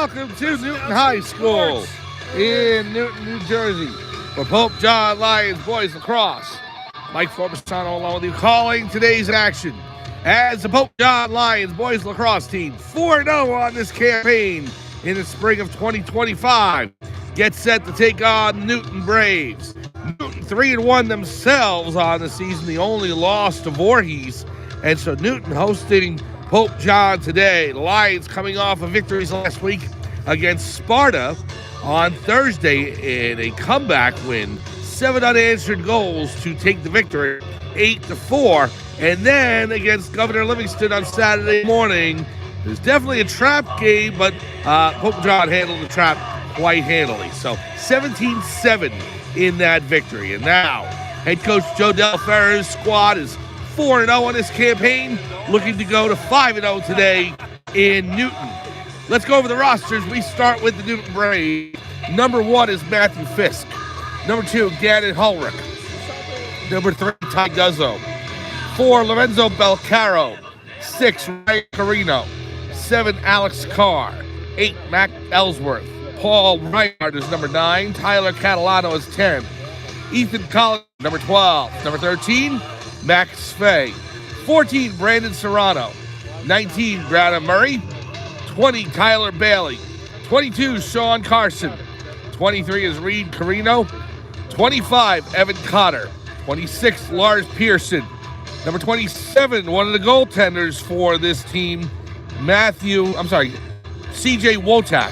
welcome to Newton High School in Newton, New Jersey, for Pope John Lions Boys Lacrosse. Mike Forbesano along with you, calling today's action as the Pope John Lions Boys Lacrosse team, 4-0 on this campaign in the spring of 2025, gets set to take on the Newton Braves. Newton 3-1 themselves on the season, the only loss to Voorhees, and so Newton hosting Pope John today. The Lions coming off of victories last week against Sparta on Thursday in a comeback win. 7 unanswered goals to take the victory, 8-4. And then against Governor Livingston on Saturday morning. It was definitely a trap game, but Pope John handled the trap quite handily. So 17-7 in that victory. And now head coach Joe Del Ferro's squad is 4-0 on this campaign, looking to go to 5-0 today in Newton. Let's go over the rosters. We start with the Newton Braves. Number 1 is Matthew Fisk. Number 2, Gannon Hulrich. Number 3, Ty Guzzo. 4, Lorenzo Belcaro. 6, Ryan Carino. 7, Alex Carr. 8, Mac Ellsworth. Paul Reinhardt is number 9. Tyler Catalano is 10. Ethan Collins, number 12. Number 13, Max Fay. 14, Brandon Serrano. 19, Brandon Murray. 20, Tyler Bailey. 22, Sean Carson. 23 is Reed Carino. 25, Evan Cotter. 26, Lars Pearson. Number 27, one of the goaltenders for this team, CJ Wotak.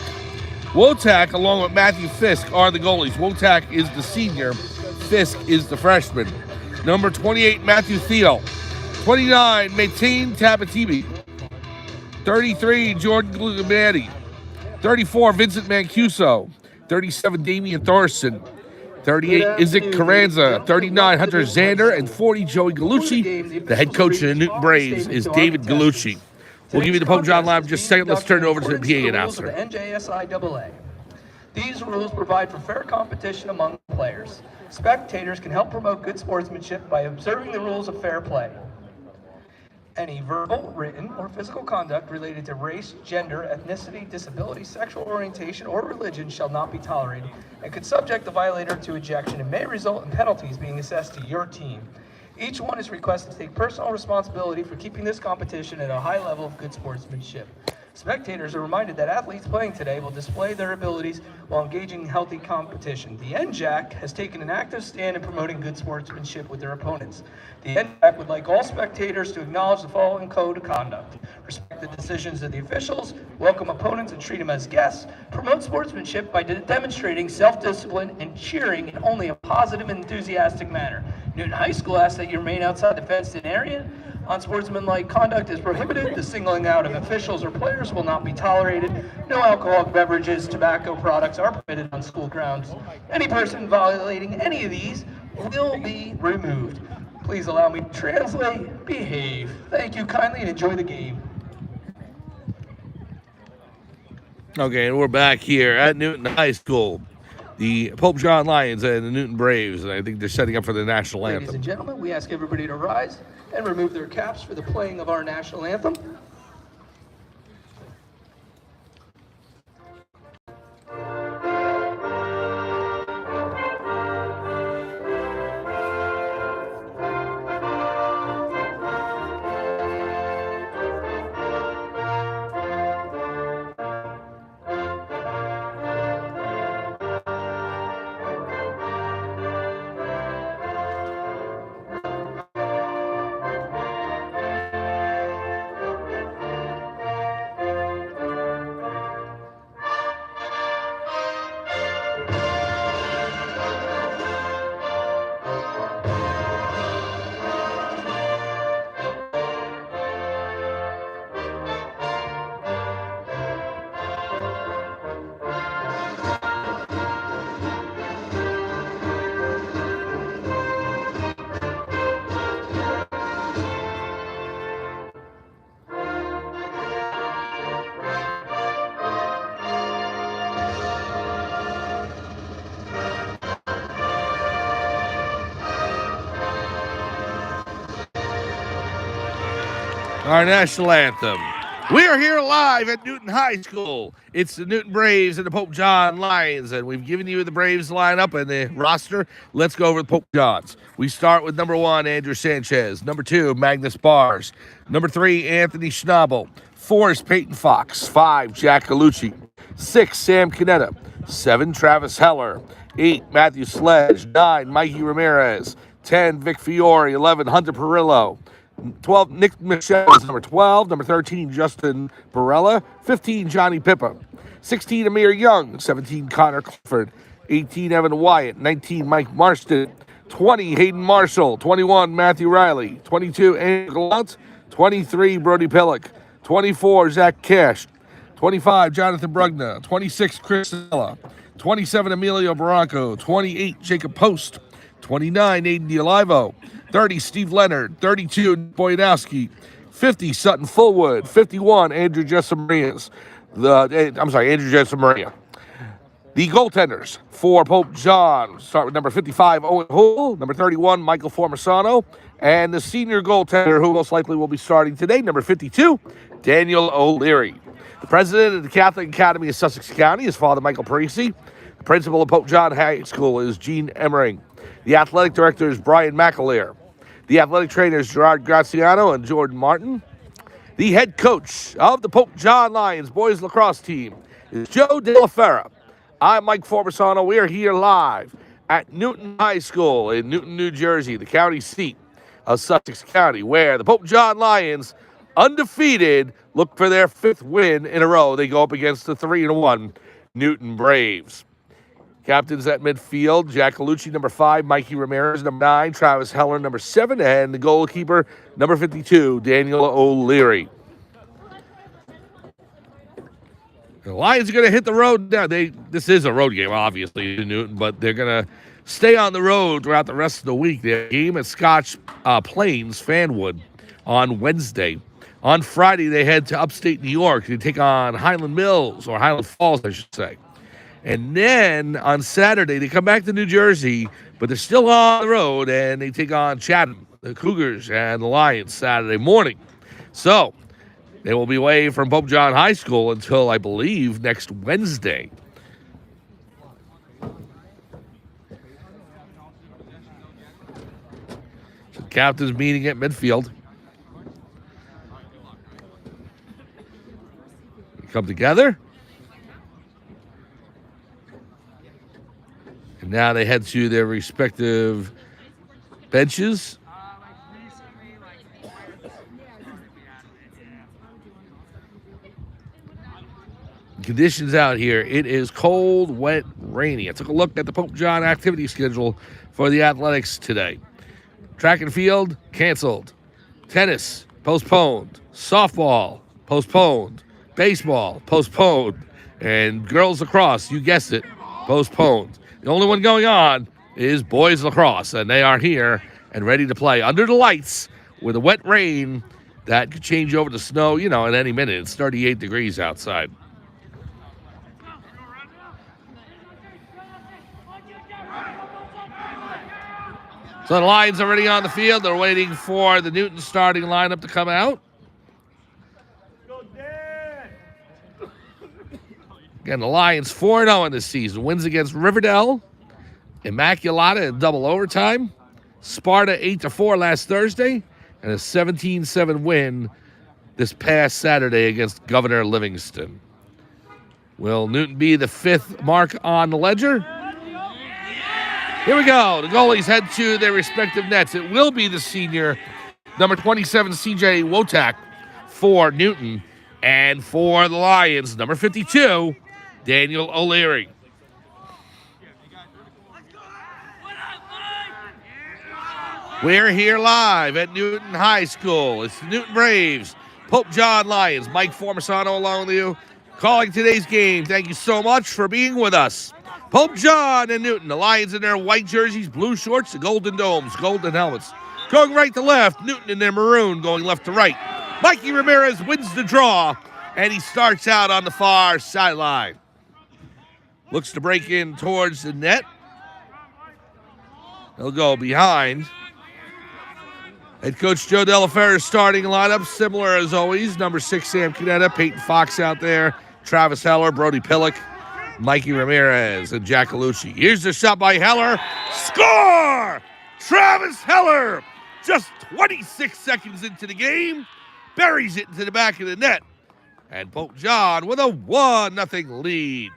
Wotak, along with Matthew Fisk, are the goalies. Wotak is the senior. Fisk is the freshman. Number 28, Matthew Theo. 29, Mateen Tabatibi. 33, Jordan Glugamatti. 34, Vincent Mancuso. 37, Damian Thorson. 38, Isaac Carranza. 39, Hunter Zander. And 40, Joey Gallucci. The head coach of the Newton Braves is David Gallucci. We'll give you the Pope John Live in just a second. Let's turn it over to the PA announcer. NJSIAA. These rules provide for fair competition among players. Spectators can help promote good sportsmanship by observing the rules of fair play. Any verbal, written, or physical conduct related to race, gender, ethnicity, disability, sexual orientation, or religion shall not be tolerated and could subject the violator to ejection and may result in penalties being assessed to your team. Each one is requested to take personal responsibility for keeping this competition at a high level of good sportsmanship. Spectators are reminded that athletes playing today will display their abilities while engaging in healthy competition. The NJAC has taken an active stand in promoting good sportsmanship with their opponents. The NJAC would like all spectators to acknowledge the following code of conduct: respect the decisions of the officials, welcome opponents and treat them as guests, promote sportsmanship by demonstrating self-discipline and cheering in only a positive and enthusiastic manner. Newton High School asks that you remain outside the fenced-in area. Unsportsmanlike conduct is prohibited. The singling out of officials or players will not be tolerated. No alcoholic beverages, tobacco products are permitted on school grounds. Any person violating any of these will be removed. Please allow me to translate. Behave. Thank you kindly and enjoy the game. Okay, and we're back here at Newton High School. The Pope John Lions and the Newton Braves, and I think they're setting up for the national anthem. Ladies and gentlemen, we ask everybody to rise and remove their caps for the playing of our national anthem. Our national anthem. We are here live at Newton High School. It's the Newton Braves and the Pope John Lions, and we've given you the Braves lineup and the roster. Let's go over the Pope Johns. We start with number 1, Andrew Sanchez. Number 2, Magnus Bars. Number 3, Anthony Schnabel. 4 is Peyton Fox. 5, Jack Galucci. 6, Sam Canetta. 7, Travis Heller. 8, Matthew Sledge. 9, Mikey Ramirez. 10, Vic Fiore. 11, Hunter Perillo. 12, Nick Michelle is number 12. Number 13, Justin Barella. 15, Johnny Pippa. 16, Amir Young. 17, Connor Clifford. 18, Evan Wyatt. 19, Mike Marston. 20, Hayden Marshall. 21, Matthew Riley. 22, Andrew Gallant. 23, Brody Pillock. 24, Zach Cash. 25, Jonathan Brugna. 26, Chris Sella. 27, Emilio Barranco. 28, Jacob Post. 29, Aiden DiOlivo. 30, Steve Leonard. 32, Boyanowski. 50, Sutton Fullwood. 51, Andrew Jessamarias. Andrew Jessamaria. The goaltenders for Pope John start with number 55, Owen Hull. Number 31, Michael Formasano. And the senior goaltender, who most likely will be starting today, number 52, Daniel O'Leary. The president of the Catholic Academy of Sussex County is Father Michael Parisi. The principal of Pope John High School is Gene Emmering. The athletic director is Brian McAleer. The athletic trainers, Gerard Graziano and Jordan Martin. The head coach of the Pope John Lions boys lacrosse team is Joe De La Fera. I'm Mike Forbesano. We are here live at Newton High School in Newton, New Jersey, the county seat of Sussex County, where the Pope John Lions, undefeated, look for their 5th win in a row. They go up against the 3-1 Newton Braves. Captains at midfield, Jack Galucci, number 5, Mikey Ramirez, number 9, Travis Heller, number 7, and the goalkeeper, number 52, Daniel O'Leary. The Lions are going to hit the road now. This is a road game, obviously, in Newton, but they're going to stay on the road throughout the rest of the week. Their game at Scotch Plains, Fanwood, on Wednesday. On Friday, they head to upstate New York to take on Highland Mills, or Highland Falls, I should say. And then on Saturday, they come back to New Jersey, but they're still on the road, and they take on Chatham, the Cougars, and the Lions Saturday morning. So they will be away from Pope John High School until, I believe, next Wednesday. So the captain's meeting at midfield. They come together. And now they head to their respective benches. Conditions out here, it is cold, wet, rainy. I took a look at the Pope John activity schedule for the athletics today. Track and field, canceled. Tennis, postponed. Softball, postponed. Baseball, postponed. And girls lacrosse, you guessed it, postponed. The only one going on is boys lacrosse, and they are here and ready to play under the lights with a wet rain that could change over to snow, in any minute. It's 38 degrees outside. So the Lions are already on the field. They're waiting for the Newton starting lineup to come out. Again, the Lions 4-0 in this season. Wins against Riverdale, Immaculata in double overtime, Sparta 8-4 last Thursday, and a 17-7 win this past Saturday against Governor Livingston. Will Newton be the 5th mark on the ledger? Here we go. The goalies head to their respective nets. It will be the senior, number 27, CJ Wotak for Newton. And for the Lions, number 52, Daniel O'Leary. We're here live at Newton High School. It's the Newton Braves, Pope John Lions. Mike Formasano along with you, calling today's game. Thank you so much for being with us. Pope John and Newton, the Lions in their white jerseys, blue shorts, the golden domes, golden helmets. Going right to left, Newton in their maroon, going left to right. Mikey Ramirez wins the draw, and he starts out on the far sideline. Looks to break in towards the net. He'll go behind. Head coach Joe Delaferra's starting lineup, similar as always. Number 6, Sam Canetta, Peyton Fox out there, Travis Heller, Brody Pillock, Mikey Ramirez, and Jack Alucci. Here's the shot by Heller. Score! Travis Heller, just 26 seconds into the game, buries it into the back of the net. And Pope John with a 1-0 lead.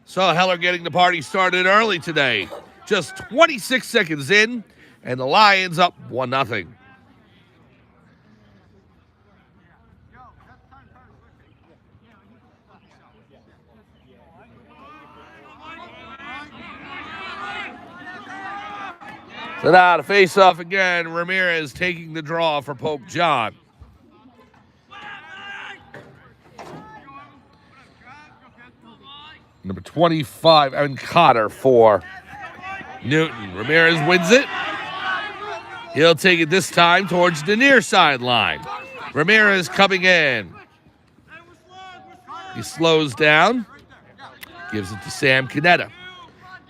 So Heller getting the party started early today. Just 26 seconds in, and the Lions up 1-0. So now to face off again, Ramirez taking the draw for Pope John. Number 25, Evan Cotter for Newton. Ramirez wins it. He'll take it this time towards the near sideline. Ramirez coming in. He slows down. Gives it to Sam Canetta.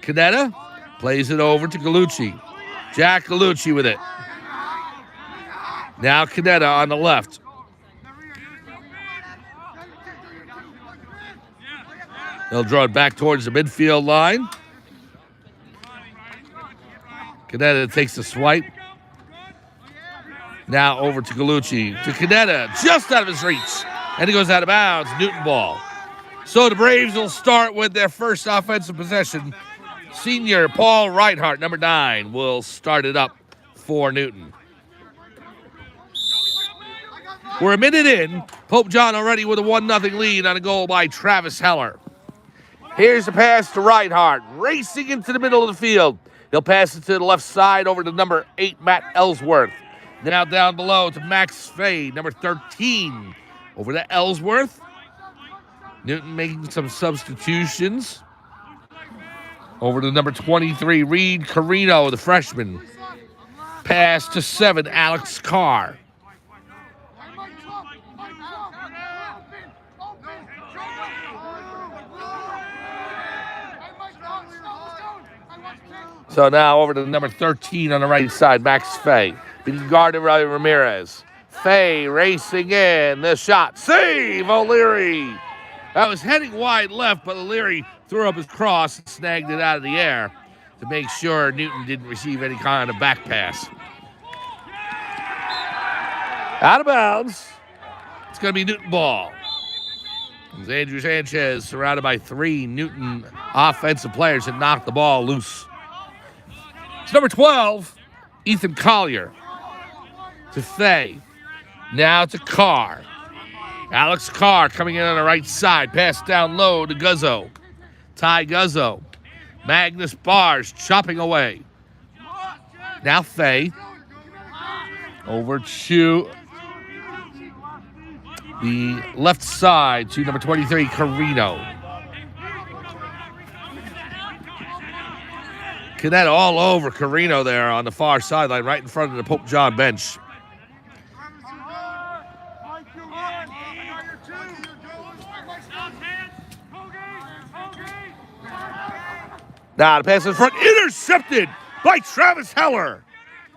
Canetta plays it over to Galucci. Jack Galucci with it. Now Canetta on the left. They'll draw it back towards the midfield line. Canetta takes the swipe. Now over to Galucci. To Canetta, just out of his reach. And he goes out of bounds. Newton ball. So the Braves will start with their first offensive possession. Senior Paul Reinhardt, number 9, will start it up for Newton. We're a minute in. Pope John already with a 1-0 lead on a goal by Travis Heller. Here's the pass to Reinhardt, racing into the middle of the field. He'll pass it to the left side over to number 8, Matt Ellsworth. Now down below to Max Fay, number 13, over to Ellsworth. Newton making some substitutions. Over to number 23, Reed Carino, the freshman. Pass to 7, Alex Carr. So now over to number 13 on the right side, Max Fay. Being guarded by Ramirez. Fay racing in. The shot. Save, O'Leary. That was heading wide left, but O'Leary threw up his cross and snagged it out of the air to make sure Newton didn't receive any kind of back pass. Out of bounds. It's going to be Newton ball. As Andrew Sanchez surrounded by 3 Newton offensive players that knocked the ball loose. It's number 12, Ethan Collier. To Fay. Now to Carr. Alex Carr coming in on the right side. Pass down low to Guzzo. Ty Guzzo. Magnus Bars chopping away. Now Fay. Over to the left side to number 23, Carino. Cadet all over Carino there on the far sideline, right in front of the Pope John bench. Now the pass in front, intercepted by Travis Heller.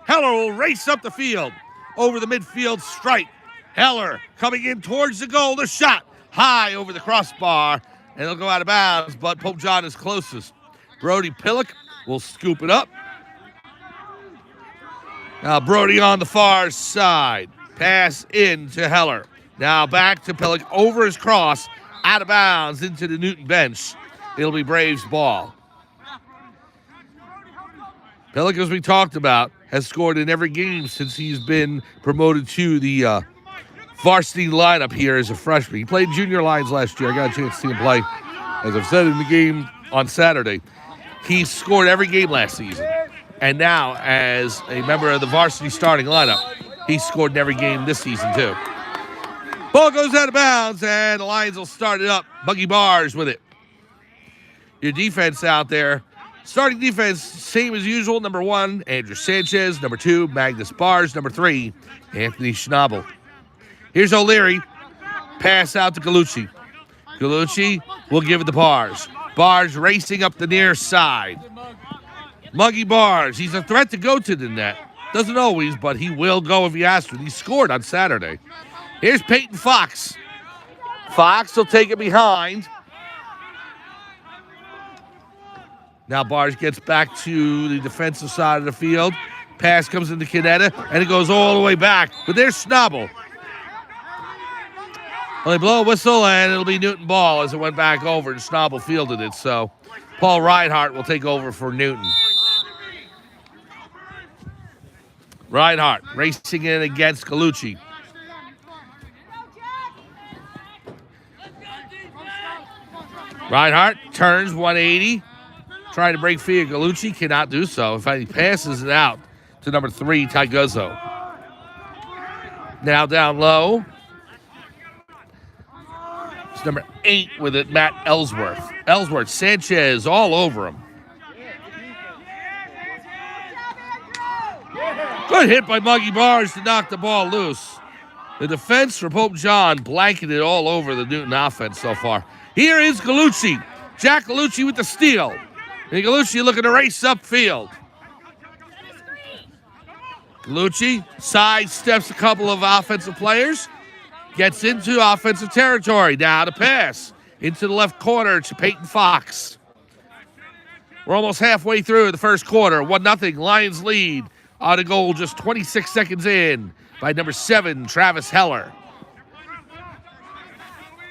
Heller will race up the field over the midfield stripe. Heller coming in towards the goal. The shot high over the crossbar, and it'll go out of bounds, but Pope John is closest. Brody Pillock will scoop it up. Now Brody on the far side. Pass in to Heller. Now back to Pillock over his cross, out of bounds into the Newton bench. It'll be Braves ball. Pillock, as we talked about, has scored in every game since he's been promoted to the varsity lineup here as a freshman. He played junior lines last year. I got a chance to see him play. As I've said in the game on Saturday, he scored every game last season. And now, as a member of the varsity starting lineup, he scored in every game this season, too. Ball goes out of bounds, and the Lions will start it up. Buggy Bars with it. Your defense out there. Starting defense, same as usual. Number 1, Andrew Sanchez. Number 2, Magnus Bars. Number 3, Anthony Schnabel. Here's O'Leary. Pass out to Galucci. Galucci will give it to Bars. Bars racing up the near side. Muggy Bars. He's a threat to go to the net. Doesn't always, but he will go if he has to. He scored on Saturday. Here's Peyton Fox. Fox will take it behind. Now Barge gets back to the defensive side of the field. Pass comes into Canetta, and it goes all the way back. But there's Schnabel. Well, they blow a whistle, and it'll be Newton ball as it went back over, and Schnabel fielded it. So Paul Reinhardt will take over for Newton. Reinhardt racing in against Galucci. Reinhardt turns 180, trying to break free of Galucci, cannot do so. In fact, he passes it out to number 3, Taiguzzo. Now down low. It's number 8 with it, Matt Ellsworth. Ellsworth, Sanchez all over him. Good hit by Muggy Barge to knock the ball loose. The defense for Pope John blanketed all over the Newton offense so far. Here is Galucci. Jack Galucci with the steal. And Galucci looking to race upfield. Galucci sidesteps a couple of offensive players. Gets into offensive territory. Now to pass. Into the left corner to Peyton Fox. We're almost halfway through the first quarter. 1-0 Lions lead. On a goal just 26 seconds in by number 7, Travis Heller.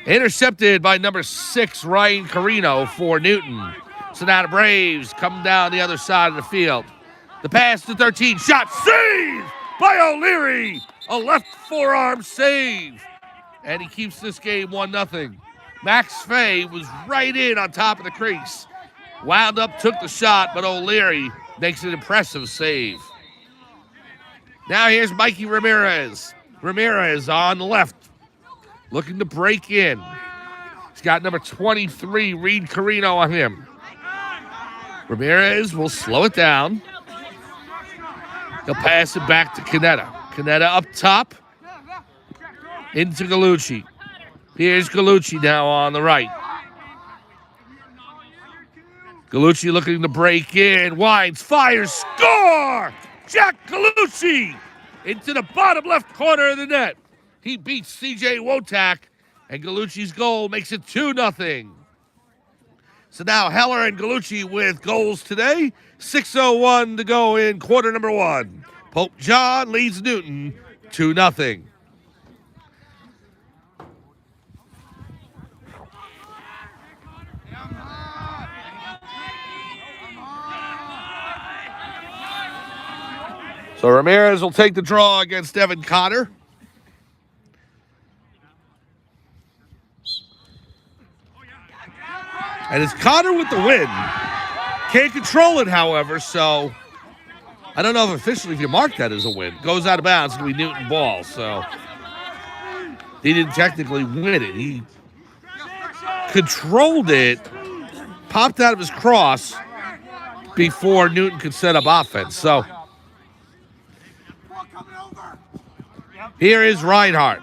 Intercepted by number 6, Ryan Carino for Newton. So now the Braves come down the other side of the field. The pass to 13, shot, save by O'Leary. A left forearm save. And he keeps this game 1-0. Max Fay was right in on top of the crease. Wound up, took the shot, but O'Leary makes an impressive save. Now here's Mikey Ramirez. Ramirez on the left, looking to break in. He's got number 23, Reed Carino, on him. Ramirez will slow it down. He'll pass it back to Canetta. Canetta up top, into Galucci. Here's Galucci now on the right. Galucci looking to break in, winds, fires, score! Jack Galucci into the bottom left corner of the net. He beats C.J. Wotak, and Galucci's goal makes it 2-0. So now Heller and Galucci with goals today. 6:01 to go in quarter number 1. Pope John leads Newton 2-0. So Ramirez will take the draw against Evan Cotter. And it's Cotter with the win. Can't control it, however, so I don't know if officially if you mark that as a win. Goes out of bounds, it'll be Newton ball, so he didn't technically win it. He controlled it, popped out of his cross before Newton could set up offense, so here is Reinhardt.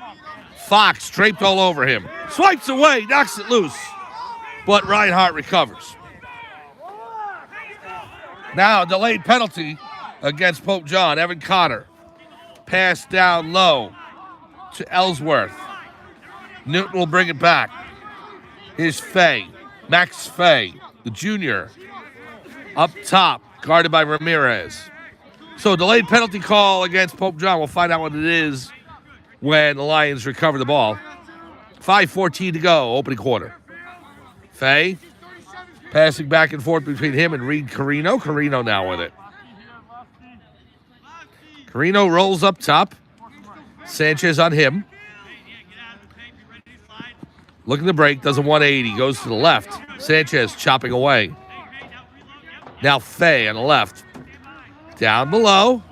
Fox draped all over him. Swipes away, knocks it loose. But Reinhardt recovers. Now a delayed penalty against Pope John. Evan Cotter. Pass down low to Ellsworth. Newton will bring it back. Here's Fay. Max Fay, the junior. Up top, guarded by Ramirez. So delayed penalty call against Pope John. We'll find out what it is when the Lions recover the ball. 5:14 to go, opening quarter. Fay passing back and forth between him and Reed Carino. Carino now with it. Carino rolls up top. Sanchez on him. Looking to break, does a 180, goes to the left. Sanchez chopping away. Now Fay on the left. Down below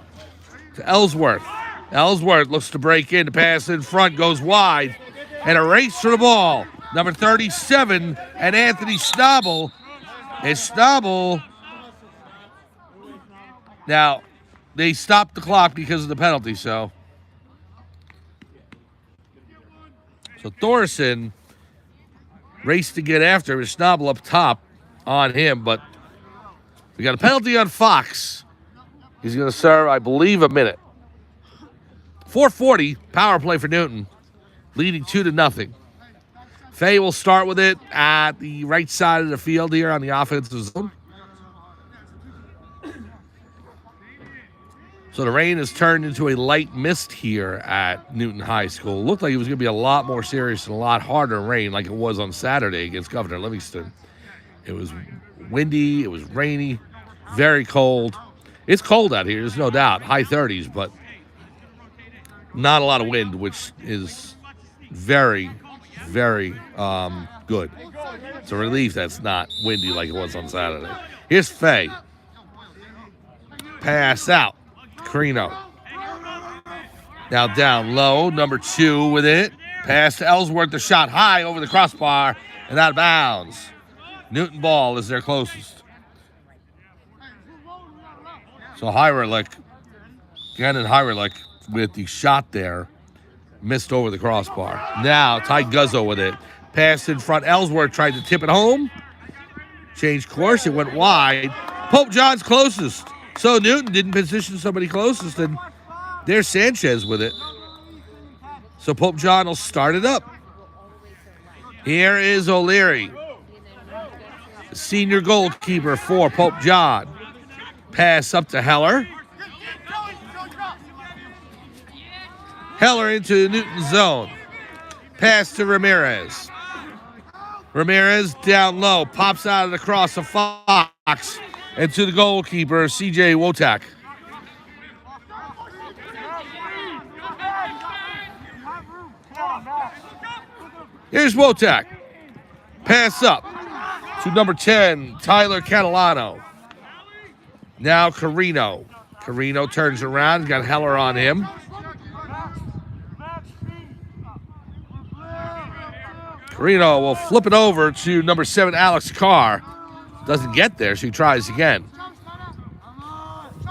to Ellsworth. Ellsworth looks to break in. The pass in front goes wide. And a race for the ball. Number 37 and Anthony Schnabel. And Schnabel. Now, they stopped the clock because of the penalty, so. So Thorson raced to get after him. Schnabel up top on him, but we got a penalty on Fox. He's going to serve, I believe, a minute. 4:40 power play for Newton, leading 2-0. Fay will start with it at the right side of the field here on the offensive zone. So the rain has turned into a light mist here at Newton High School. It looked like it was going to be a lot more serious and a lot harder rain like it was on Saturday against Governor Livingston. It was windy, it was rainy, very cold. It's cold out here, there's no doubt, high 30s, but not a lot of wind, which is very, very good. It's a relief that's not windy like it was on Saturday. Here's Fay. Pass out. Carino. Now down low, number 2 with it. Pass to Ellsworth, the shot high over the crossbar and out of bounds. Newton ball is their closest. So Gannon Hyrlich with the shot there, missed over the crossbar. Now Ty Guzzo with it. Pass in front. Ellsworth tried to tip it home. Changed course. It went wide. Pope John's closest. So Newton didn't position somebody closest, and there's Sanchez with it. So Pope John will start it up. Here is O'Leary, the senior goalkeeper for Pope John. Pass up to Heller. Heller into Newton's zone. Pass to Ramirez. Ramirez down low, pops out of the cross of Fox. And to the goalkeeper, C.J. Wotak. Here's Wotak. Pass up to number 10, Tyler Catalano. Now Carino. Carino turns around, got Heller on him. Carino will flip it over to number 7, Alex Carr. Doesn't get there, so he tries again.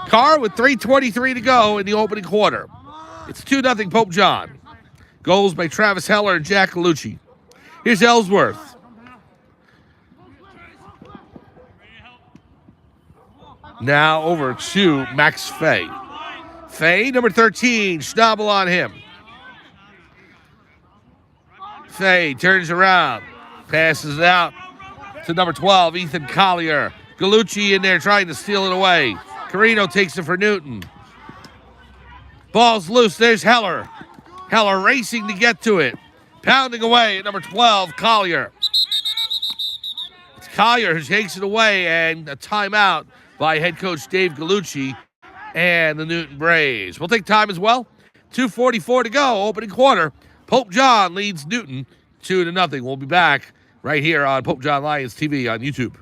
Carr with 3:23 to go in the opening quarter. It's 2-0 Pope John. Goals by Travis Heller and Jack Lucci. Here's Ellsworth. Now over to Max Fay. Fay, number 13, Schnabel on him. Fay turns around, passes it out to number 12, Ethan Collier. Gallucci in there trying to steal it away. Carino takes it for Newton. Ball's loose. There's Heller. Heller racing to get to it. Pounding away at number 12, Collier. It's Collier who takes it away, and a timeout by head coach Dave Gallucci and the Newton Braves. We'll take time as well. 2:44 to go, opening quarter. Pope John leads Newton 2-0. We'll be back right here on Pope John Lions TV on YouTube.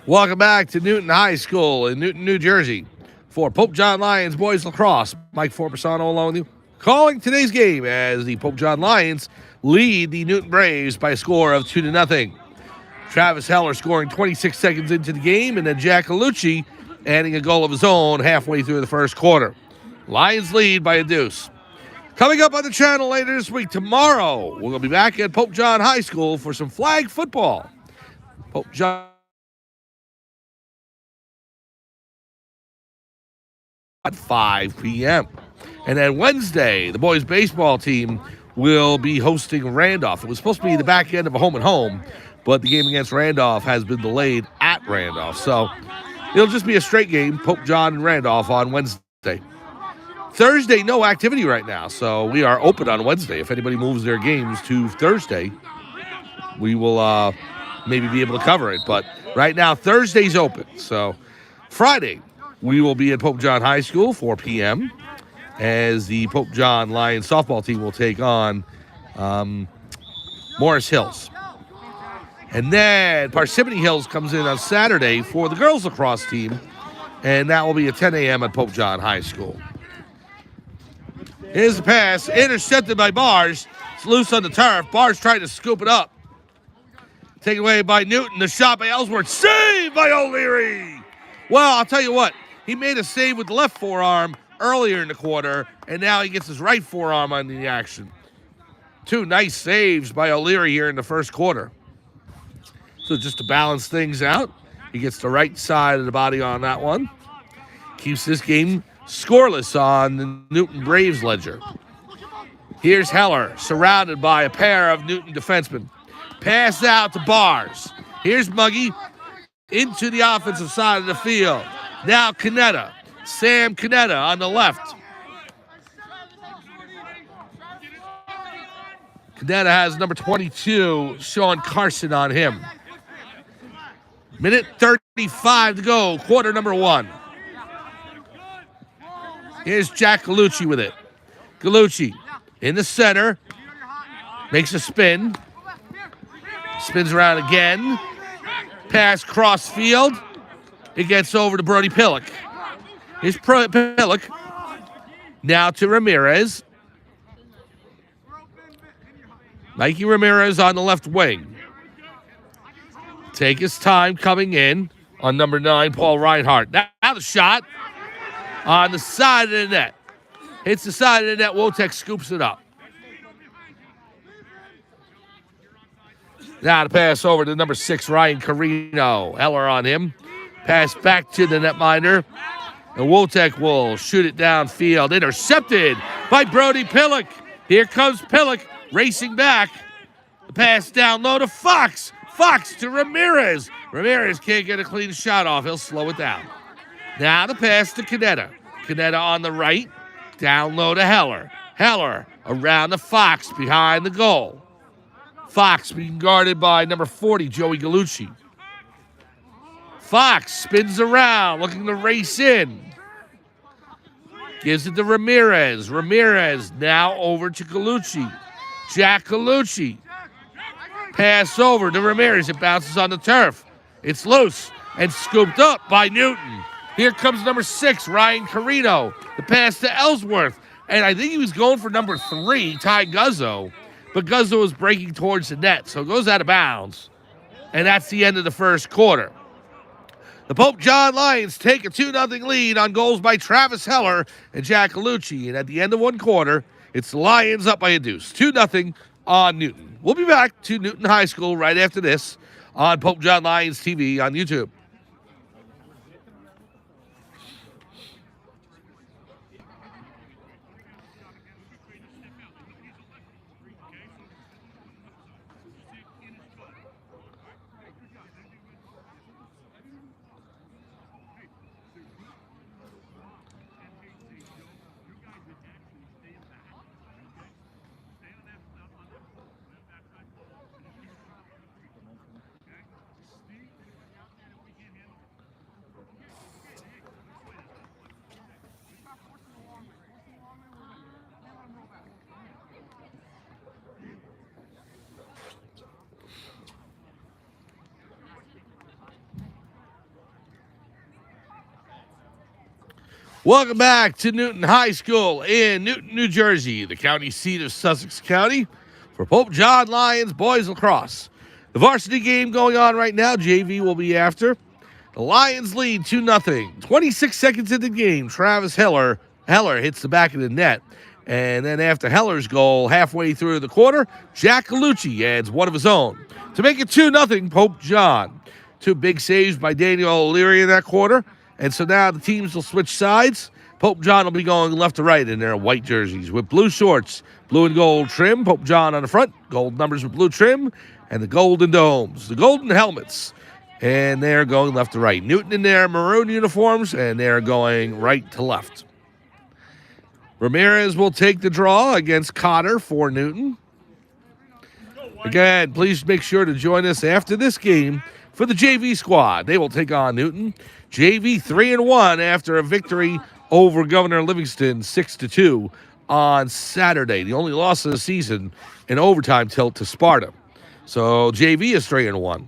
Welcome back to Newton High School in Newton, New Jersey. For Pope John Lions Boys Lacrosse, Mike Forbesano along with you. Calling today's game as the Pope John Lions lead the Newton Braves by a score of 2-0. Travis Heller scoring 26 seconds into the game, and then Jack Gallucci adding a goal of his own halfway through the first quarter. Lions lead by a deuce. Coming up on the channel later this week, tomorrow, we'll be back at Pope John High School for some flag football. Pope John 5 p.m. And then Wednesday, the boys baseball team will be hosting Randolph. It was supposed to be the back end of a home and home, but the game against Randolph has been delayed at Randolph. So it'll just be a straight game, Pope John and Randolph on Wednesday. Thursday, no activity right now, so we are open on Wednesday. If anybody moves their games to Thursday, we will maybe be able to cover it. But right now, Thursday's open. So Friday, we will be at Pope John High School, 4 p.m., as the Pope John Lions softball team will take on Morris Hills. And then Parsippany Hills comes in on Saturday for the girls lacrosse team, and that will be at 10 a.m. at Pope John High School. Here's the pass, intercepted by Bars. It's loose on the turf. Bars trying to scoop it up. Taken away by Newton. The shot by Ellsworth. Saved by O'Leary. Well, I'll tell you what. He made a save with the left forearm earlier in the quarter, and now he gets his right forearm on the action. Two nice saves by O'Leary here in the first quarter. So just to balance things out, he gets the right side of the body on that one. Keeps this game scoreless on the Newton Braves ledger. Here's Heller, surrounded by a pair of Newton defensemen. Pass out to Bars. Here's Muggy into the offensive side of the field. Now Canetta. Sam Canetta on the left. Canetta has number 22, Sean Carson, on him. Minute 35 to go, quarter number 1. Here's Jack Gallucci with it. Gallucci in the center. Makes a spin. Spins around again. Pass cross field. It gets over to Brody Pillock. Here's Pillock. Now to Ramirez. Mikey Ramirez on the left wing. Take his time coming in on number 9, Paul Reinhardt. Now the shot on the side of the net. Hits the side of the net. Wotek scoops it up. Now to pass over to number 6, Ryan Carino. Heller on him. Pass back to the netminder. And Wotek will shoot it downfield. Intercepted by Brody Pillock. Here comes Pillock racing back. The pass down low to Fox. Fox to Ramirez. Ramirez can't get a clean shot off. He'll slow it down. Now the pass to Canetta. Canetta on the right. Down low to Heller. Heller around the Fox behind the goal. Fox being guarded by number 40, Joey Gallucci. Fox spins around, looking to race in. Gives it to Ramirez. Ramirez now over to Gallucci. Jack Gallucci. Pass over to Ramirez. It bounces on the turf. It's loose and scooped up by Newton. Here comes number 6, Ryan Carino. The pass to Ellsworth. And I think he was going for number 3, Ty Guzzo. But Guzzo was breaking towards the net, so it goes out of bounds. And that's the end of the first quarter. The Pope John Lions take a 2-0 lead on goals by Travis Heller and Jack Gallucci. And at the end of one quarter, it's the Lions up by a deuce. 2-0 on Newton. We'll be back to Newton High School right after this on Pope John Lions TV on YouTube. Welcome back to Newton High School in Newton, New Jersey, the county seat of Sussex County, for Pope John Lions boys lacrosse. The varsity game going on right now. JV will be after. The Lions lead 2-0. 26 seconds in the game. Travis Heller hits the back of the net. And then after Heller's goal, halfway through the quarter, Jack Gallucci adds one of his own to make it 2-0 Pope John. 2 big saves by Daniel O'Leary in that quarter. And so now the teams will switch sides. Pope John will be going left to right in their white jerseys with blue shorts, blue and gold trim. Pope John on the front, gold numbers with blue trim, and the golden domes, the golden helmets. And they're going left to right. Newton in their maroon uniforms, and they're going right to left. Ramirez will take the draw against Cotter for Newton. Again, please make sure to join us after this game for the JV squad. They will take on Newton. JV 3-1 after a victory over Governor Livingston 6-2 on Saturday. The only loss of the season in overtime tilt to Sparta. So JV is 3-1.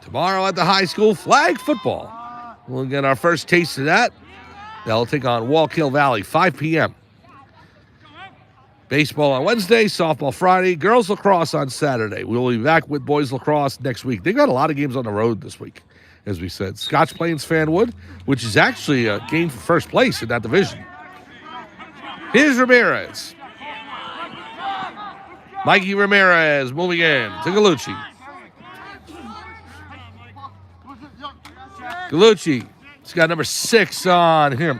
Tomorrow at the high school, flag football. We'll get our first taste of that. They'll take on Wallkill Valley, 5 p.m. Baseball on Wednesday, softball Friday, girls lacrosse on Saturday. We'll be back with boys lacrosse next week. They've got a lot of games on the road this week, as we said. Scotch Plains Fanwood, which is actually a game for first place in that division. Here's Ramirez. Mikey Ramirez moving in to Gallucci. Gallucci, he's got number 6 on him.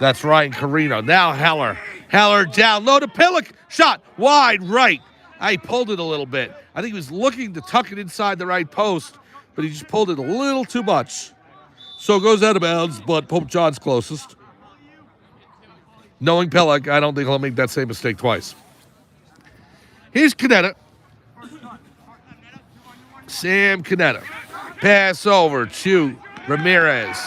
That's Ryan Carino. Now Heller. Heller down low to Pillock. Shot wide right. He pulled it a little bit. I think he was looking to tuck it inside the right post, but he just pulled it a little too much. So it goes out of bounds, but Pope John's closest. Knowing Pillock, I don't think he'll make that same mistake twice. Here's Canetta. Sam Canetta. Pass over to Ramirez.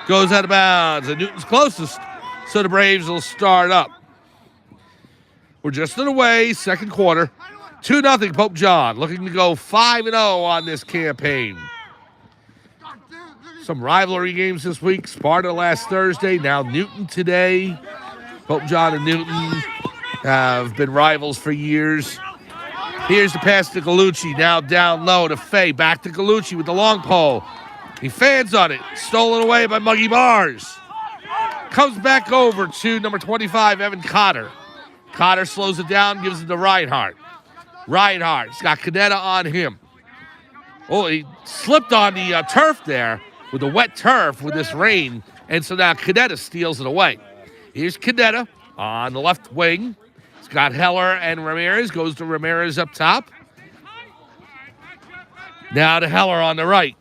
Goes out of bounds, and Newton's closest, so the Braves will start up. We're just underway, second quarter. 2-0 Pope John, looking to go 5-0 on this campaign. Some rivalry games this week. Sparta last Thursday, now Newton today. Pope John and Newton have been rivals for years. Here's the pass to Gallucci, now down low to Fay. Back to Gallucci with the long pole. He fans on it. Stolen away by Muggy Bars. Comes back over to number 25, Evan Cotter. Cotter slows it down, gives it to Reinhardt. Reinhardt's got Canetta on him. Oh, he slipped on the turf there with the wet turf with this rain, and so now Canetta steals it away. Here's Canetta on the left wing. He's got Heller and Ramirez. Goes to Ramirez up top. Now to Heller on the right.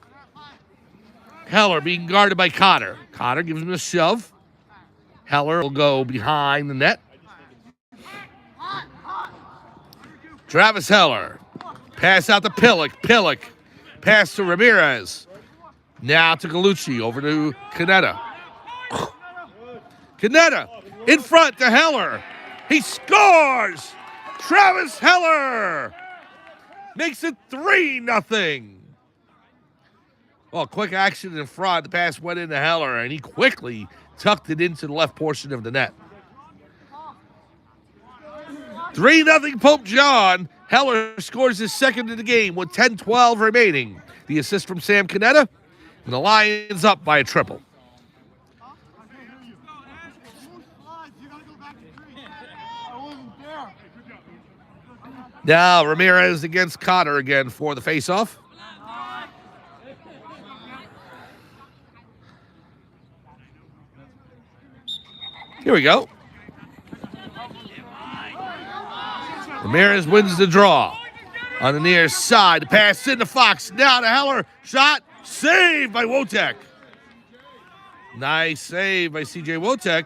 Heller being guarded by Cotter. Cotter gives him a shove. Heller will go behind the net. Travis Heller. Pass out to Pillock. Pillock. Pass to Ramirez. Now to Gallucci. Over to Canetta. Canetta in front to Heller. He scores! Travis Heller makes it 3-0. Well, quick action in front. The pass went into Heller, and he quickly tucked it into the left portion of the net. 3-0 Pope John. Heller scores his second of the game with 10-12 remaining. The assist from Sam Canetta, and the Lions up by a triple. Now Ramirez against Cotter again for the faceoff. Here we go. Ramirez wins the draw. On the near side, the pass into Fox. Now to Heller. Shot. Saved by Wotek. Nice save by C.J. Wotek.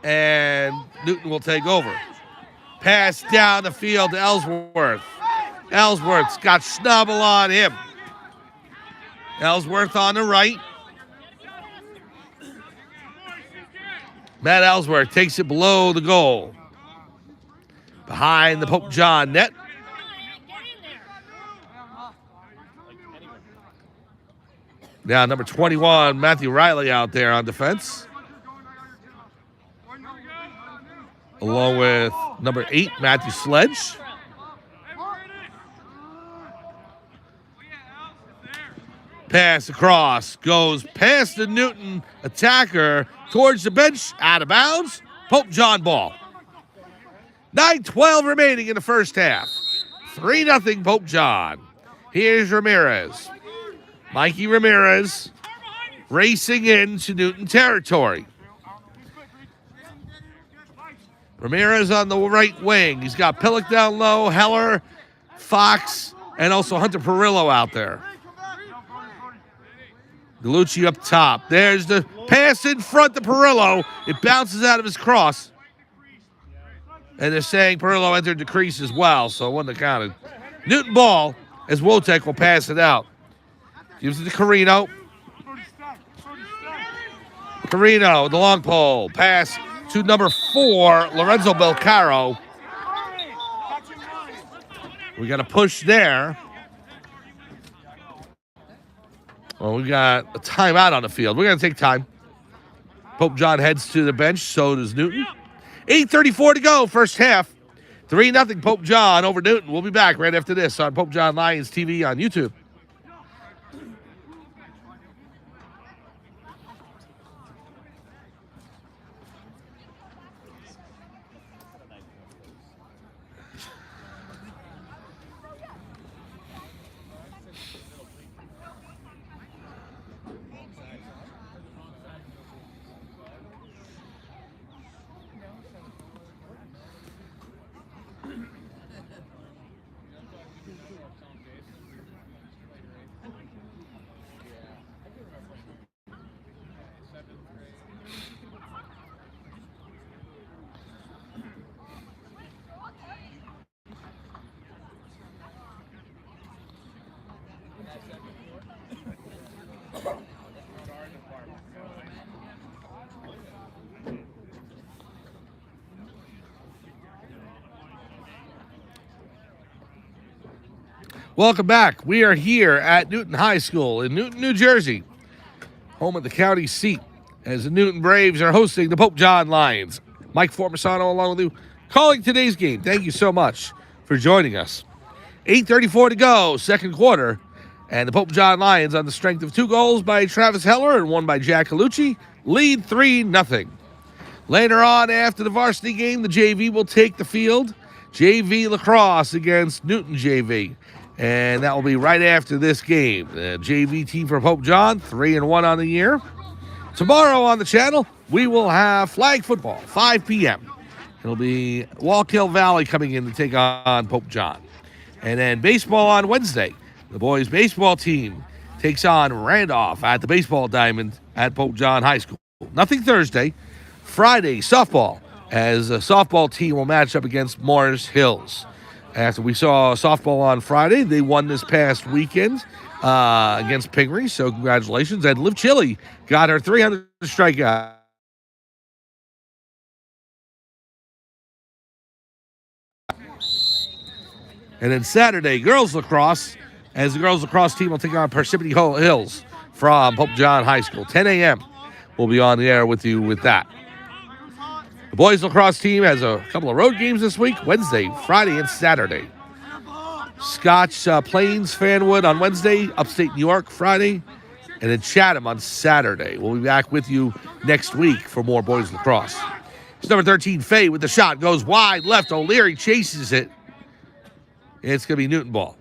And Newton will take over. Pass down the field to Ellsworth. Ellsworth's got Schnabel on him. Ellsworth on the right. Matt Ellsworth takes it below the goal. Behind the Pope John net. Now number 21, Matthew Riley out there on defense. Along with number 8, Matthew Sledge. Pass across, goes past the Newton attacker towards the bench, out of bounds. Pope John ball. 9:12 remaining in the first half. 3-0 Pope John. Here's Ramirez. Mikey Ramirez racing into Newton territory. Ramirez on the right wing. He's got Pillock down low, Heller, Fox, and also Hunter Perillo out there. Galucci up top. There's the pass in front to Perillo. It bounces out of his cross. And they're saying Perillo entered the crease as well, so it wasn't accounted. Newton ball as Wotek will pass it out. Gives it to Carino. Carino, the long pole. Pass to number 4, Lorenzo Belcaro. We got a push there. Well, we got a timeout on the field. We're going to take time. Pope John heads to the bench. So does Newton. 8:34 to go, first half. 3-0 Pope John over Newton. We'll be back right after this on Pope John Lions TV on YouTube. Welcome back. We are here at Newton High School in Newton, New Jersey, home of the county seat, as the Newton Braves are hosting the Pope John Lions. Mike Formasano along with you, calling today's game. Thank you so much for joining us. 8:34 to go, second quarter, and the Pope John Lions, on the strength of 2 goals by Travis Heller and 1 by Jack Galucci, lead 3-0. Later on, after the varsity game, the JV will take the field. JV Lacrosse against Newton JV. And that will be right after this game. The JV team for Pope John, 3-1 on the year. Tomorrow on the channel, we will have flag football, 5 p.m. It'll be Wallkill Valley coming in to take on Pope John. And then baseball on Wednesday. The boys' baseball team takes on Randolph at the baseball diamond at Pope John High School. Nothing Thursday. Friday, softball, as the softball team will match up against Morris Hills. After we saw softball on Friday, they won this past weekend against Pingree, so congratulations. And Liv Chili got her 300th strikeout. And then Saturday, girls lacrosse, as the girls lacrosse team will take on Parsippany Hills from Pope John High School. 10 a.m. We'll be on the air with you with that. The boys lacrosse team has a couple of road games this week, Wednesday, Friday, and Saturday. Scotch Plains, Fanwood on Wednesday, upstate New York Friday, and then Chatham on Saturday. We'll be back with you next week for more boys lacrosse. It's number 13, Fay, with the shot, goes wide left. O'Leary chases it. It's going to be Newton ball.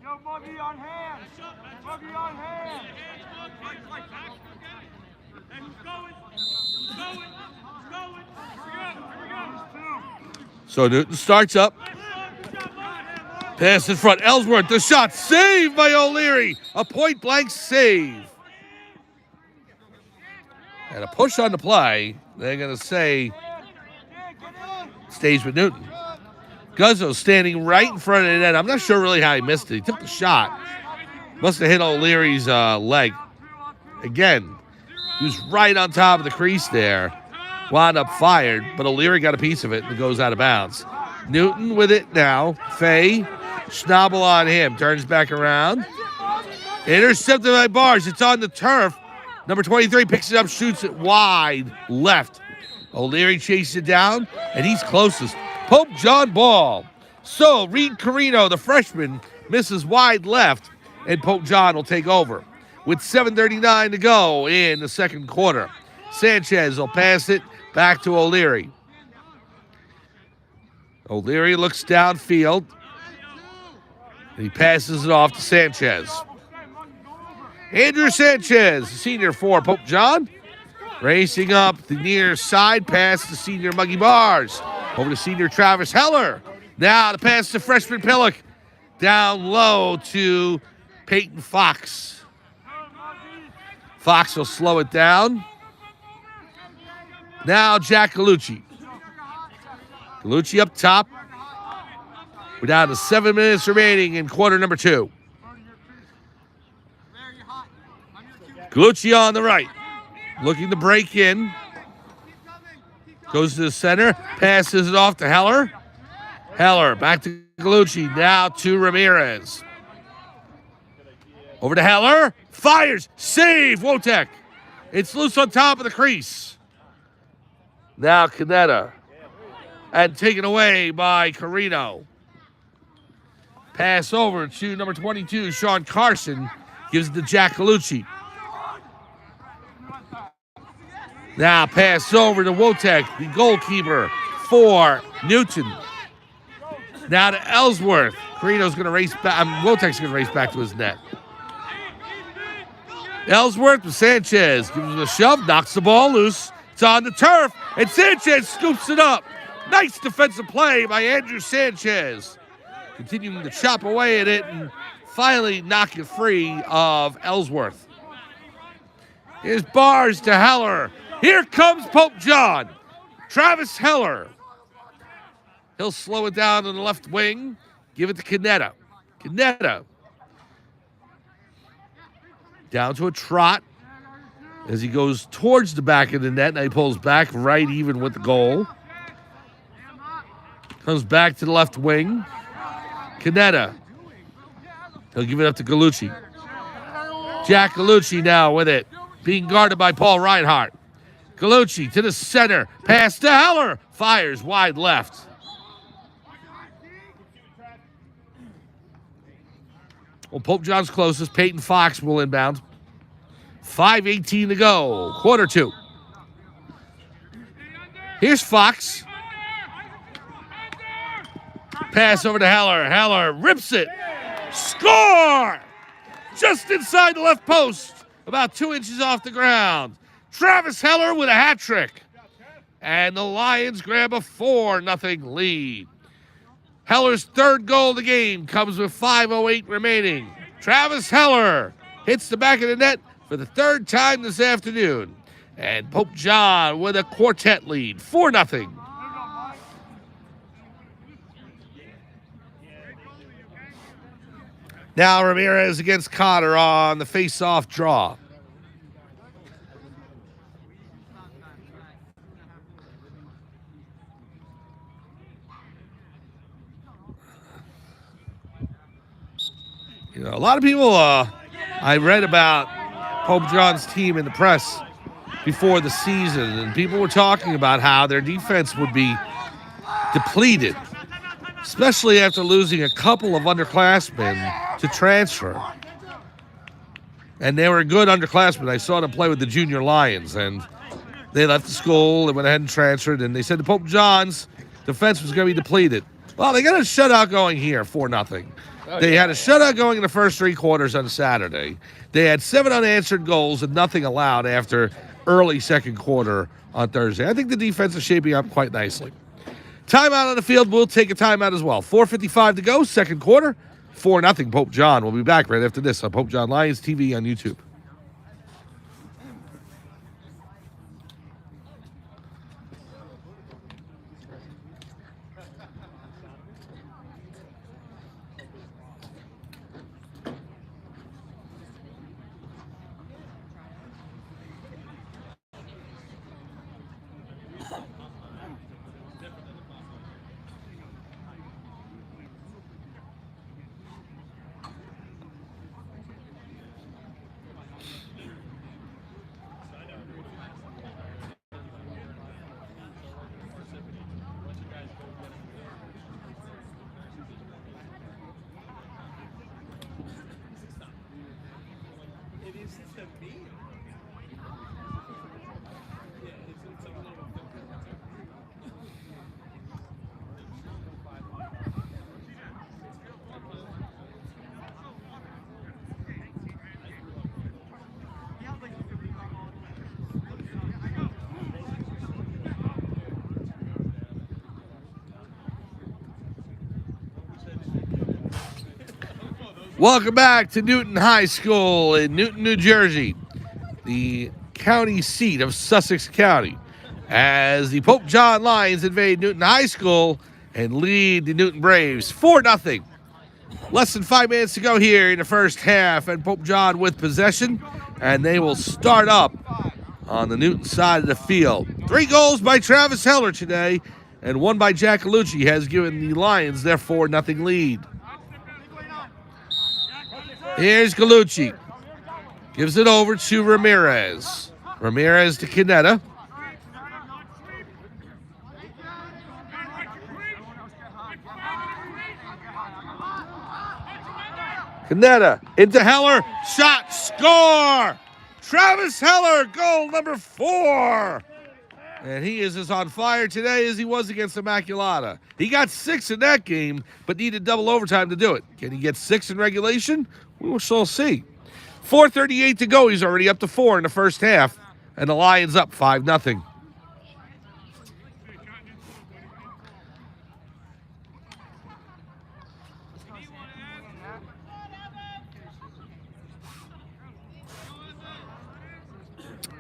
So Newton starts up. Pass in front. Ellsworth, the shot. Saved by O'Leary. A point-blank save. And a push on the play. They're going to say stays with Newton. Guzzo standing right in front of the net. I'm not sure really how he missed it. He took the shot. Must have hit O'Leary's leg. Again, he was right on top of the crease there. Wound up fired, but O'Leary got a piece of it and goes out of bounds. Newton with it now. Fay, Schnabel on him. Turns back around. Intercepted by Bars. It's on the turf. Number 23 picks it up, shoots it wide left. O'Leary chases it down, and he's closest. Pope John ball. So Reed Carino, the freshman, misses wide left, and Pope John will take over. With 7:39 to go in the second quarter. Sanchez will pass it back to O'Leary. O'Leary looks downfield. And he passes it off to Sanchez. Andrew Sanchez, senior for Pope John. Racing up the near side pass to senior Muggy Bars. Over to senior Travis Heller. Now the pass to freshman Pillock. Down low to Peyton Fox. Fox will slow it down. Now Jack Galucci. Galucci up top. We're down to 7 minutes remaining in quarter number 2. Galucci on the right. Looking to break in. Goes to the center. Passes it off to Heller. Heller back to Galucci. Now to Ramirez. Over to Heller. Fires. Save. Wotek. It's loose on top of the crease. Now Canetta. And taken away by Carino. Pass over to number 22, Sean Carson. Gives it to Jack Galucci. Now pass over to Wotek, the goalkeeper for Newton. Now to Ellsworth. Carino's going to race back. Wotek's going to race back to his net. Ellsworth with Sanchez. Gives him a shove, knocks the ball loose. It's on the turf, and Sanchez scoops it up. Nice defensive play by Andrew Sanchez. Continuing to chop away at it and finally knock it free of Ellsworth. Here's Bars to Heller. Here comes Pope John. Travis Heller. He'll slow it down on the left wing. Give it to Canetta. Canetta. Down to a trot as he goes towards the back of the net. Now he pulls back right even with the goal. Comes back to the left wing. Canetta. He'll give it up to Galucci. Jack Galucci now with it. Being guarded by Paul Reinhardt. Galucci to the center. Pass to Heller. Fires wide left. Well, Pope John's closest. Peyton Fox will inbound. 5:18 to go. Quarter 2. Here's Fox. Pass over to Heller. Heller rips it. Score! Just inside the left post. About 2 inches off the ground. Travis Heller with a hat trick. And the Lions grab a 4-0 lead. Heller's third goal of the game comes with 5:08 remaining. Travis Heller hits the back of the net for the third time this afternoon. And Pope John with a quartet lead, 4-0. Now Ramirez against Cotter on the face-off draw. You know, a lot of people, I read about Pope John's team in the press before the season, and people were talking about how their defense would be depleted, especially after losing a couple of underclassmen to transfer. And they were good underclassmen. I saw them play with the junior Lions, and they left the school and went ahead and transferred, and they said the Pope John's defense was going to be depleted. Well, they got a shutout going here, 4-0. They had a shutout going in the first 3 quarters on Saturday. They had 7 unanswered goals and nothing allowed after early second quarter on Thursday. I think the defense is shaping up quite nicely. Timeout on the field. We'll take a timeout as well. 4:55 to go, second quarter. 4-0 Pope John. We'll be back right after this on Pope John Lions TV on YouTube. Welcome back to Newton High School in Newton, New Jersey, the county seat of Sussex County, as the Pope John Lions invade Newton High School and lead the Newton Braves 4-0. Less than 5 minutes to go here in the first half, and Pope John with possession, and they will start up on the Newton side of the field. 3 goals by Travis Heller today, and 1 by Jack Lucci has given the Lions their 4-0 lead. Here's Galucci. Gives it over to Ramirez. Ramirez to Canetta. Canetta into Heller. Shot. Score! Travis Heller, goal number 4. And he is as on fire today as he was against Immaculata. He got 6 in that game, but needed double overtime to do it. Can he get 6 in regulation? We will shall see. 4:38 to go. He's already up to 4 in the first half, and the Lions up 5-0.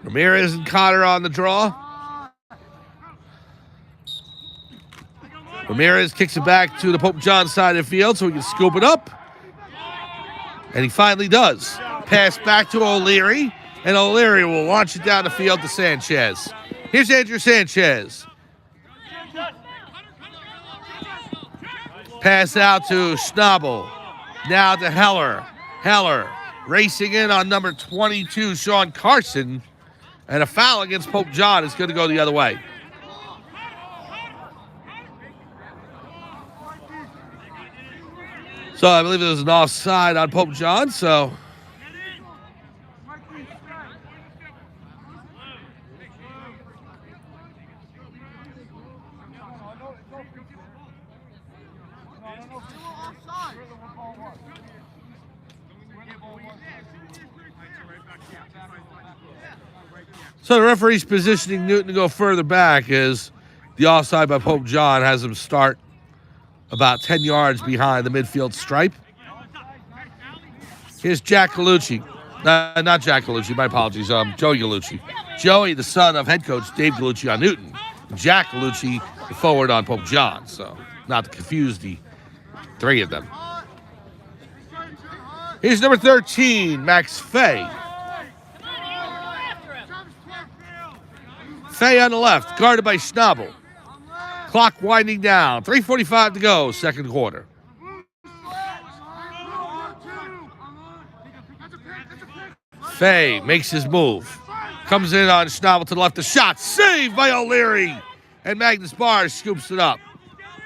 Ramirez and Cotter on the draw. Ramirez kicks it back to the Pope John side of the field so he can scoop it up. And he finally does. Pass back to O'Leary, and O'Leary will launch it down the field to Sanchez. Here's Andrew Sanchez. Pass out to Schnabel. Now to Heller. Heller racing in on number 22, Sean Carson. And a foul against Pope John is going to go the other way. So I believe there's an offside on Pope John, so. So the referee's positioning Newton to go further back as the offside by Pope John has him start about 10 yards behind the midfield stripe. Here's Jack Galucci. Not Jack Galucci, my apologies. Joey Galucci. Joey, the son of head coach Dave Galucci on Newton. Jack Galucci, the forward on Pope John. So not to confuse the 3 of them. Here's number 13, Max Fay. Fay on the left, guarded by Schnabel. Clock winding down. 3:45 to go, second quarter. Fay makes his move. Comes in on Schnabel to the left. The shot saved by O'Leary. And Magnus Barr scoops it up.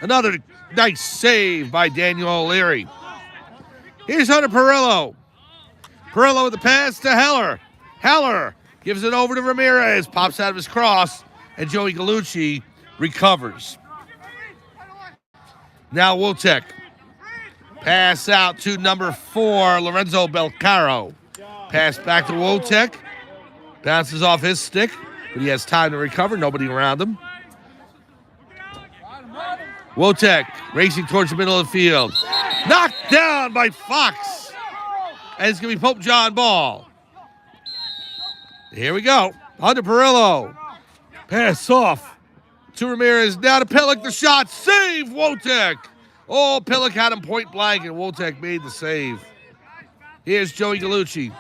Another nice save by Daniel O'Leary. Here's Hunter Perillo. Perillo with the pass to Heller. Heller gives it over to Ramirez. Pops out of his cross. And Joey Galucci recovers. Now Wotek. Pass out to number 4, Lorenzo Belcaro. Pass back to Wotek. Bounces off his stick, but he has time to recover. Nobody around him. Wotek racing towards the middle of the field. Knocked down by Fox. And it's going to be Pope John ball. Here we go. Under Perillo. Pass off to Ramirez. Now to Pillock. The shot. Save Wotek. Oh, Pillock had him point blank, and Wotek made the save. Here's Joey Galucci.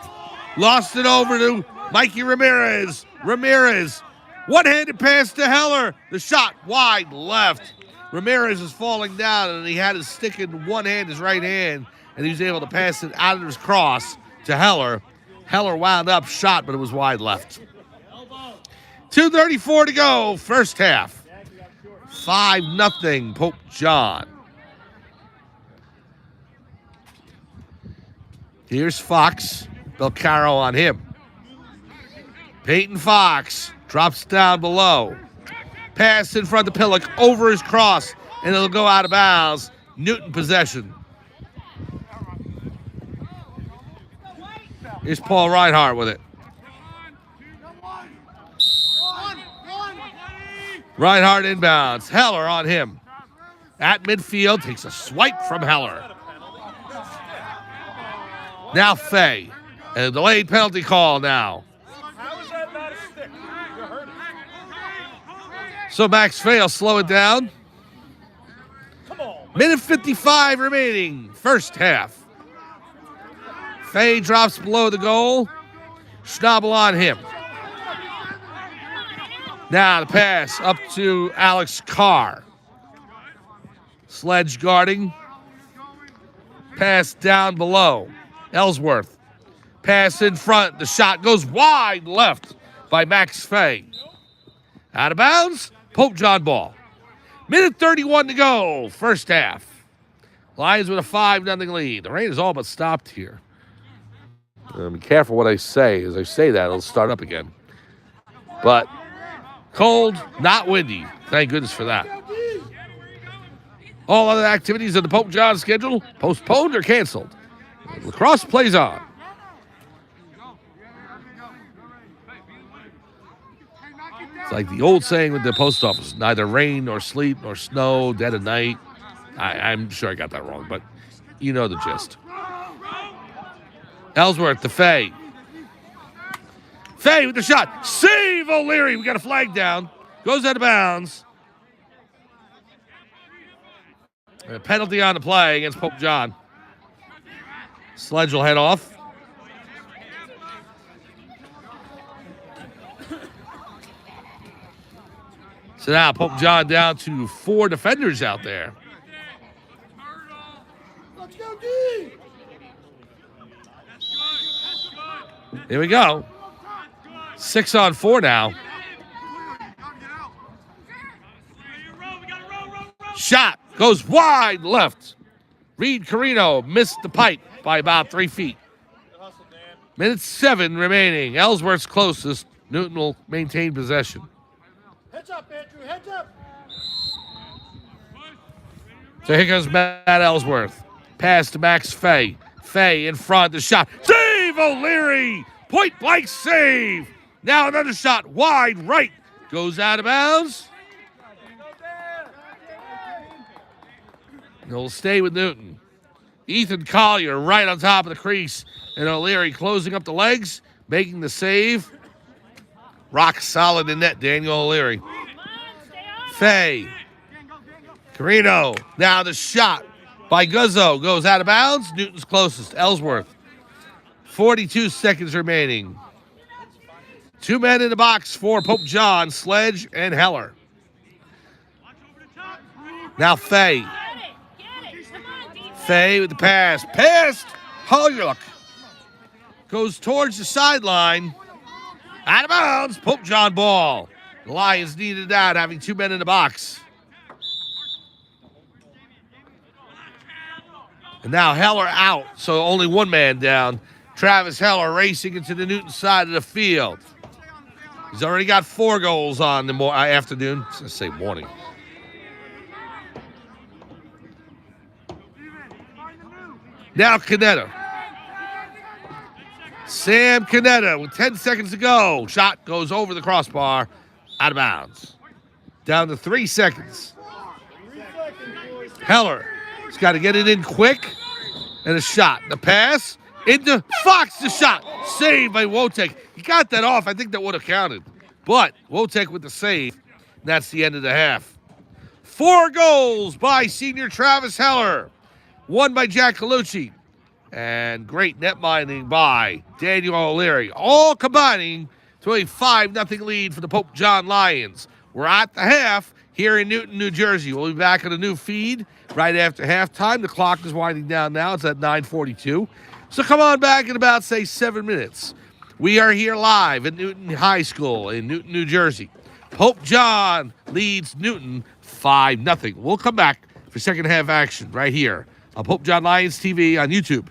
Lost it over to Mikey Ramirez. Ramirez. One-handed pass to Heller. The shot wide left. Ramirez is falling down, and he had his stick in one hand, his right hand, and he was able to pass it out of his cross to Heller. Heller wound up, shot, but it was wide left. 2:34 to go, first half. 5-0, Pope John. Here's Fox. Belcaro on him. Peyton Fox drops down below. Pass in front of Pillock over his cross, and it'll go out of bounds. Newton possession. Here's Paul Reinhardt with it. Reinhardt inbounds. Heller on him. At midfield, takes a swipe from Heller. Now Fay. And a delayed penalty call now. How is that not a stick? You heard it. So Max Fay will slow it down. Come on. Minute 55 remaining, first half. Fay drops below the goal. Schnabel on him. Now the pass up to Alex Carr. Sledge guarding. Pass down below. Ellsworth. Pass in front. The shot goes wide left by Max Fay. Out of bounds. Pope John ball. Minute 31 to go. First half. Lions with a 5-0 lead. The rain is all but stopped here. Be careful what I say. As I say that, it'll start up again. But cold, not windy. Thank goodness for that. All other activities of the Pope John schedule postponed or canceled. Lacrosse plays on. It's like the old saying with the post office, neither rain nor sleet nor snow, dead of night. I'm sure I got that wrong, but you know the gist. Ellsworth to Fay. Fay with the shot. Save O'Leary. We got a flag down. Goes out of bounds. A penalty on the play against Pope John. Sledge will head off. So now Pope John down to 4 defenders out there. Let's go, D. Here we go. 6-on-4 now. Shot goes wide left. Reed Carino missed the pipe by about 3 feet. Minute 7 remaining. Ellsworth's closest. Newton will maintain possession. Heads up, Andrew. Heads up. So here goes Matt Ellsworth. Pass to Max Fay. Fay in front. The shot. Save O'Leary. Point blank save. Now another shot wide right. Goes out of bounds. He'll stay with Newton. Ethan Collier right on top of the crease. And O'Leary closing up the legs, making the save. Rock solid in net, Daniel O'Leary. Fay. Carino. Now the shot by Guzzo goes out of bounds. Newton's closest. Ellsworth. 42 seconds remaining. 2 men in the box for Pope John, Sledge, and Heller. Now Fay. Fay with the pass. Passed. Holyoke. Goes towards the sideline. Out of bounds. Pope John ball. The Lions needed that, having 2 men in the box. And now Heller out, so only 1 man down. Travis Heller racing into the Newton side of the field. He's already got 4 goals on the afternoon. I was going to say morning. Now Canetta. Sam Canetta with 10 seconds to go. Shot goes over the crossbar. Out of bounds. Down to 3 seconds. Heller has got to get it in quick. And a shot. The pass into Fox. The shot. Saved by Wotek. He got that off. I think that would have counted. But Wotek with the save. That's the end of the half. 4 goals by senior Travis Heller. 1 by Jack Colucci. And great net minding by Daniel O'Leary. All combining to a 5-0 lead for the Pope John Lions. We're at the half here in Newton, New Jersey. We'll be back on a new feed right after halftime. The clock is winding down now. It's at 9:42. So come on back in about, say, 7 minutes. We are here live at Newton High School in Newton, New Jersey. Pope John leads Newton 5-0. We'll come back for second half action right here on Pope John Lions TV on YouTube.